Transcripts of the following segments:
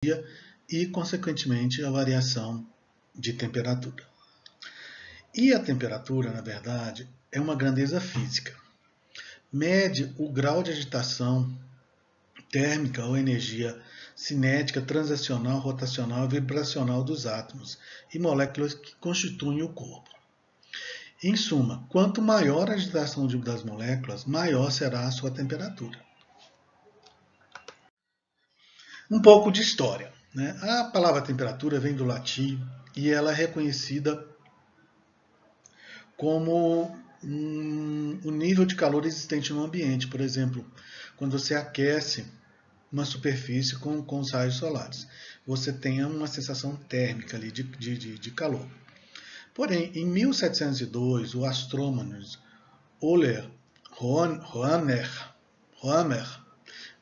e, consequentemente, a variação de temperatura. E a temperatura, na verdade, é uma grandeza física. Mede o grau de agitação térmica ou energia cinética, transacional, rotacional e vibracional dos átomos e moléculas que constituem o corpo. Em suma, quanto maior a agitação das moléculas, maior será a sua temperatura. Um pouco de história, né? A palavra temperatura vem do latim e ela é reconhecida como o nível de calor existente no ambiente. Por exemplo, quando você aquece uma superfície com os raios solares, você tem uma sensação térmica ali de calor. Porém, em 1702, o astrônomo Euler Roemer,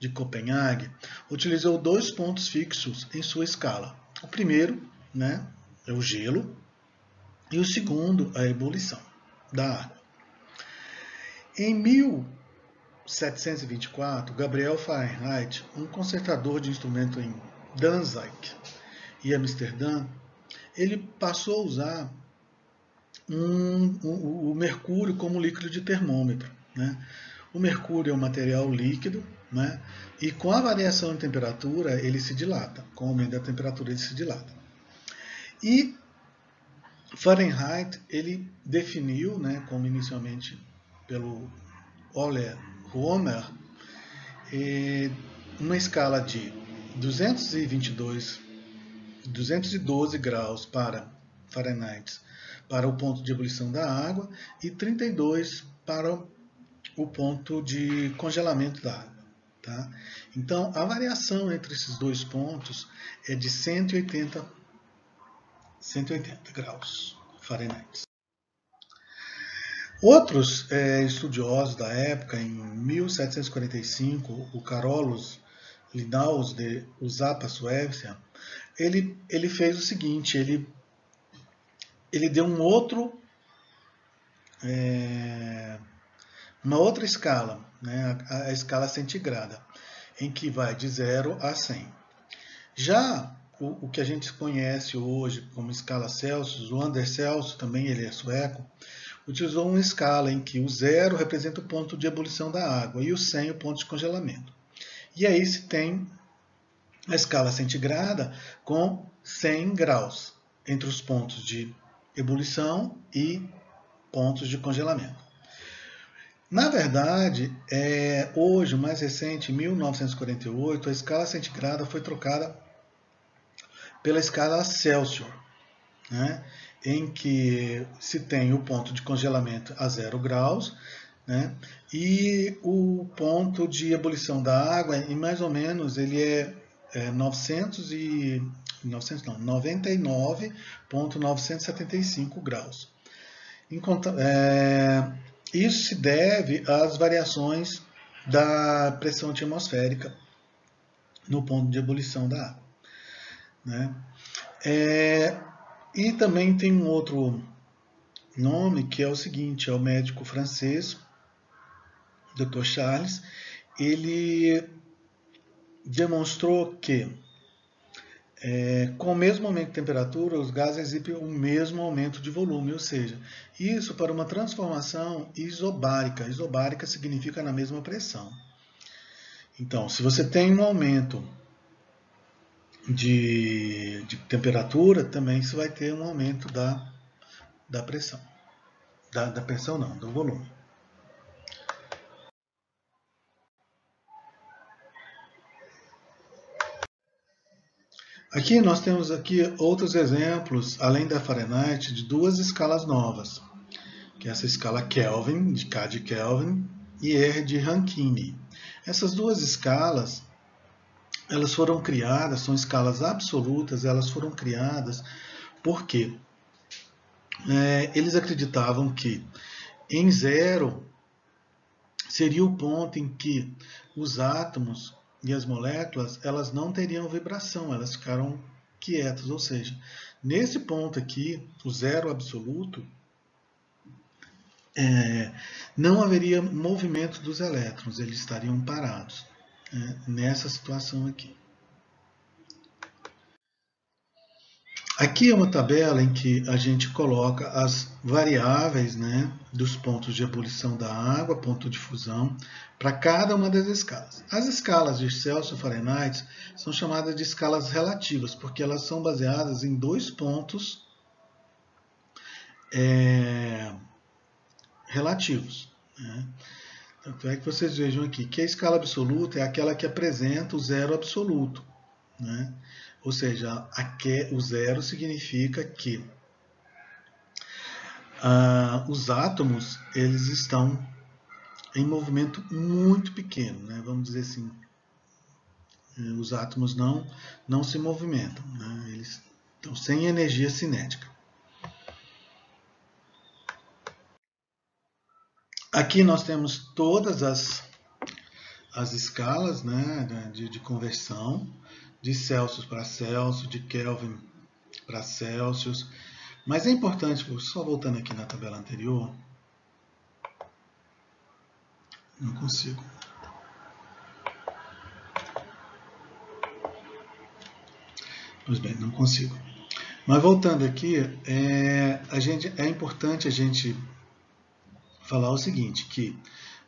de Copenhague, utilizou dois pontos fixos em sua escala. O primeiro, né, é o gelo, e o segundo, a ebulição da água. Em 1724, Gabriel Fahrenheit, um consertador de instrumento em Danzig e Amsterdã, ele passou a usar o mercúrio como líquido de termômetro, né? O mercúrio é um material líquido, né? E com a variação de temperatura ele se dilata, com o aumento da temperatura ele se dilata. E Fahrenheit ele definiu, né, como inicialmente pelo Euler Roemer, uma escala de 212 graus para Fahrenheit para o ponto de ebulição da água e 32 para o ponto de congelamento da água. Tá? Então, a variação entre esses dois pontos é de 180 graus Fahrenheit. Outros estudiosos da época, em 1745, o Carolus Linnaeus de Usuápia, Suécia, ele fez o seguinte, ele deu uma outra escala, né, a escala centigrada, em que vai de 0 a 100. Já o que a gente conhece hoje como escala Celsius, o Anders Celsius, também ele é sueco, utilizou uma escala em que o 0 representa o ponto de ebulição da água e o 100 o ponto de congelamento. E aí se tem a escala centigrada com 100 graus entre os pontos de ebulição e pontos de congelamento. Na verdade, hoje, o mais recente, em 1948, a escala centigrada foi trocada pela escala Celsius, né, em que se tem o ponto de congelamento a 0 graus, né, e o ponto de ebulição da água, e mais ou menos, ele é 99,975 graus. Isso se deve às variações da pressão atmosférica no ponto de ebulição da água, né? E também tem um outro nome que é o seguinte, é o médico francês, Dr. Charles, ele demonstrou que com o mesmo aumento de temperatura, os gases exibem o mesmo aumento de volume, ou seja, isso para uma transformação isobárica. Isobárica significa na mesma pressão. Então, se você tem um aumento de temperatura, também você vai ter um aumento da pressão. Da pressão não, do volume. Aqui nós temos outros exemplos, além da Fahrenheit, de duas escalas novas, que é essa escala Kelvin, de K de Kelvin, e R de Rankine. Essas duas escalas, elas foram criadas, são escalas absolutas, elas foram criadas porque eles acreditavam que em 0 seria o ponto em que os átomos e as moléculas, elas não teriam vibração, elas ficaram quietas, ou seja, nesse ponto aqui, o 0 absoluto, não haveria movimento dos elétrons, eles estariam parados, nessa situação aqui. Aqui é uma tabela em que a gente coloca as variáveis, né, dos pontos de ebulição da água, ponto de fusão, para cada uma das escalas. As escalas de Celsius e Fahrenheit são chamadas de escalas relativas, porque elas são baseadas em dois pontos relativos, né? Tanto é que vocês vejam aqui que a escala absoluta é aquela que apresenta o zero absoluto, né? Ou seja, o zero significa que os átomos eles estão em movimento muito pequeno, né? Vamos dizer assim, os átomos não se movimentam, né? Eles estão sem energia cinética. Aqui nós temos todas as escalas, né, de conversão, de Celsius para Celsius, de Kelvin para Celsius. Mas é importante, só voltando aqui na tabela anterior, não consigo. Pois bem, não consigo. Mas voltando aqui, é importante a gente falar o seguinte, que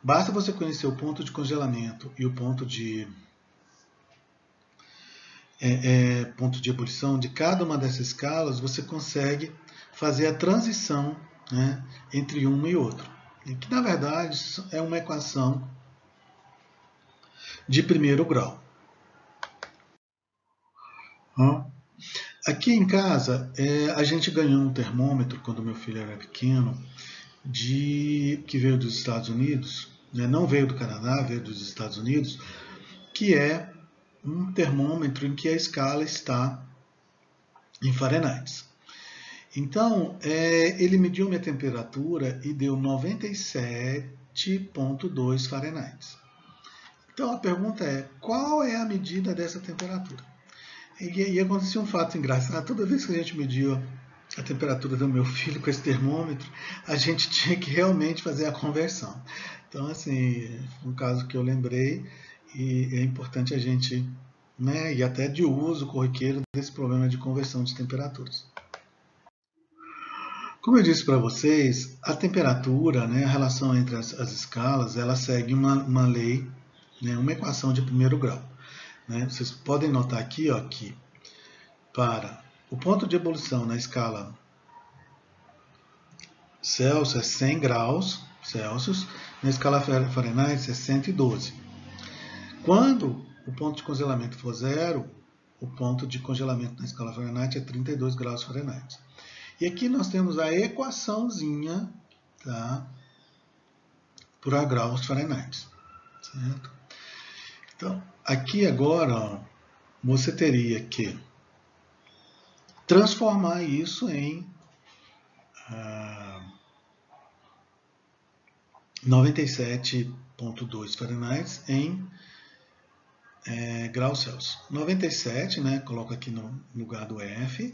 basta você conhecer o ponto de congelamento e o ponto de ebulição de cada uma dessas escalas, você consegue fazer a transição, né, entre uma e outra. E que, na verdade, é uma equação de primeiro grau. Aqui em casa, a gente ganhou um termômetro quando meu filho era pequeno, que veio dos Estados Unidos, né, não veio do Canadá, veio dos Estados Unidos, que é um termômetro em que a escala está em Fahrenheit. Então, ele mediu minha temperatura e deu 97,2 Fahrenheit. Então, a pergunta é, qual é a medida dessa temperatura? E aconteceu um fato engraçado, toda vez que a gente mediu a temperatura do meu filho com esse termômetro, a gente tinha que realmente fazer a conversão. Então, assim, um caso que eu lembrei, e é importante a gente, né, e até de uso corriqueiro desse problema de conversão de temperaturas. Como eu disse para vocês, a temperatura, né, a relação entre as escalas, ela segue uma lei, né, uma equação de primeiro grau. Né? Vocês podem notar aqui, ó, que para o ponto de ebulição na escala Celsius é 100 graus Celsius, na escala Fahrenheit é 112. Quando o ponto de congelamento for zero, o ponto de congelamento na escala Fahrenheit é 32 graus Fahrenheit. E aqui nós temos a equaçãozinha, tá, para graus Fahrenheit. Certo? Então, aqui agora, ó, você teria que transformar isso em 97,2 Fahrenheit em graus Celsius. 97, né, coloco aqui no lugar do F,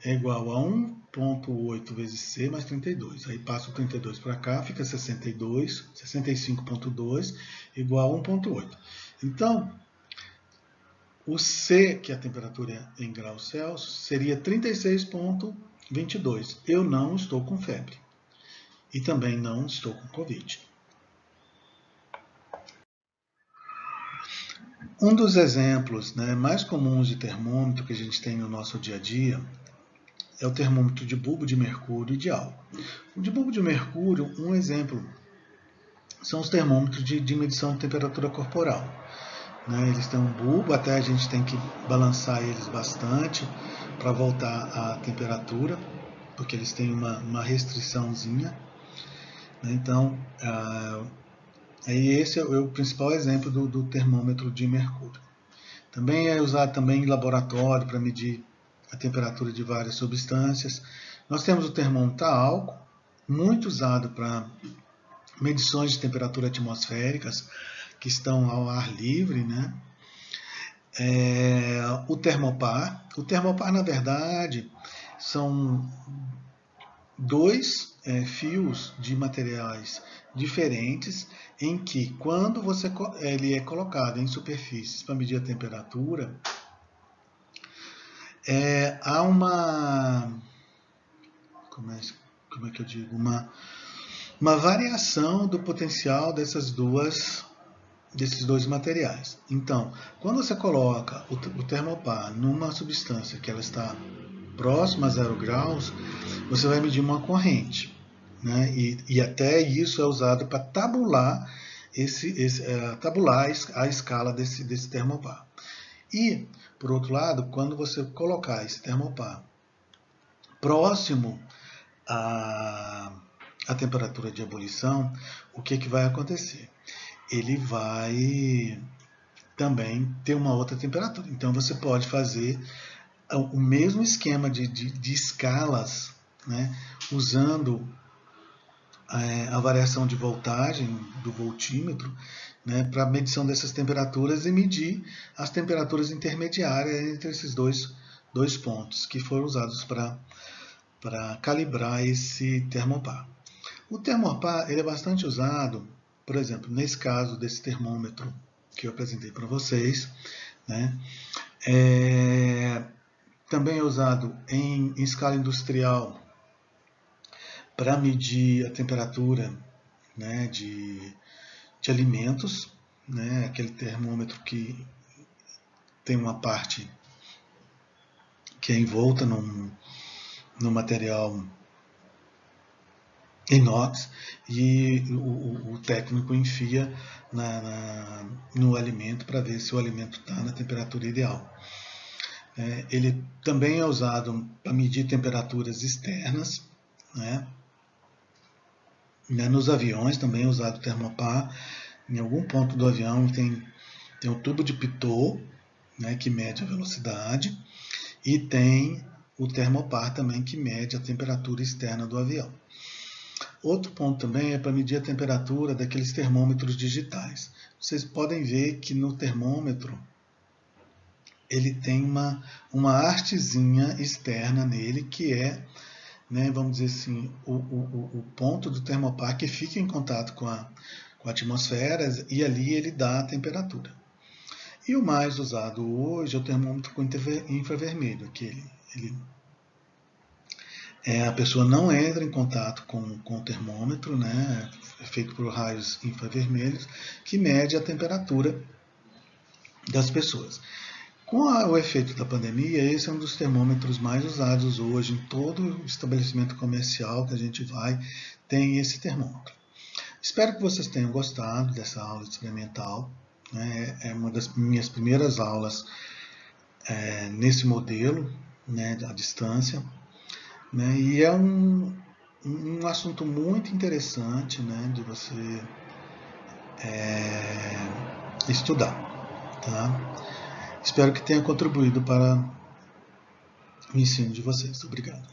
é igual a 1,8 vezes C mais 32. Aí passa o 32 para cá, fica 65,2 igual a 1,8. Então, o C, que é a temperatura em graus Celsius, seria 36,22. Eu não estou com febre. E também não estou com Covid. Um dos exemplos, né, mais comuns de termômetro que a gente tem no nosso dia a dia é o termômetro de bulbo de mercúrio e de álcool. O de bulbo de mercúrio, um exemplo, são os termômetros de medição de temperatura corporal. Né? Eles têm um bulbo, até a gente tem que balançar eles bastante para voltar à temperatura, porque eles têm uma restriçãozinha. Né? Então, aí esse é o principal exemplo do termômetro de mercúrio. Também é usado também em laboratório para medir a temperatura de várias substâncias. Nós temos o termômetro a álcool, muito usado para medições de temperatura atmosféricas que estão ao ar livre, né? O termopar. O termopar, na verdade, são dois fios de materiais diferentes em que, quando ele é colocado em superfícies para medir a temperatura, há uma, como é que eu digo, uma variação do potencial desses dois materiais. Então, quando você coloca o termopar numa substância que ela está próxima a 0 graus, você vai medir uma corrente, né? E até isso é usado para tabular a escala desse termopar. E, por outro lado, quando você colocar esse termopar próximo à temperatura de ebulição, o que vai acontecer? Ele vai também ter uma outra temperatura. Então você pode fazer o mesmo esquema de escalas, né, usando a variação de voltagem do voltímetro, né, para medição dessas temperaturas e medir as temperaturas intermediárias entre esses dois pontos que foram usados para calibrar esse termopar. O termopar ele é bastante usado, por exemplo, nesse caso desse termômetro que eu apresentei para vocês, né, também é usado em escala industrial para medir a temperatura, né, de alimentos, né, aquele termômetro que tem uma parte que é envolta num material inox e o técnico enfia no alimento para ver se o alimento está na temperatura ideal. Ele também é usado para medir temperaturas externas, né? Nos aviões também é usado o termopar. Em algum ponto do avião tem um tubo de pitot, né, que mede a velocidade, e tem o termopar também que mede a temperatura externa do avião. Outro ponto também é para medir a temperatura daqueles termômetros digitais. Vocês podem ver que no termômetro ele tem uma hastezinha externa nele que é, né, vamos dizer assim, o ponto do termopar que fica em contato com a atmosfera e ali ele dá a temperatura. E o mais usado hoje é o termômetro com infravermelho, aquele. A pessoa não entra em contato com o termômetro, né, é feito por raios infravermelhos, que mede a temperatura das pessoas. Com o efeito da pandemia, esse é um dos termômetros mais usados hoje em todo estabelecimento comercial que a gente vai, tem esse termômetro. Espero que vocês tenham gostado dessa aula experimental, né? É uma das minhas primeiras aulas nesse modelo, né, à distância, né? E é um assunto muito interessante, né, de você estudar, tá? Espero que tenha contribuído para o ensino de vocês. Obrigado.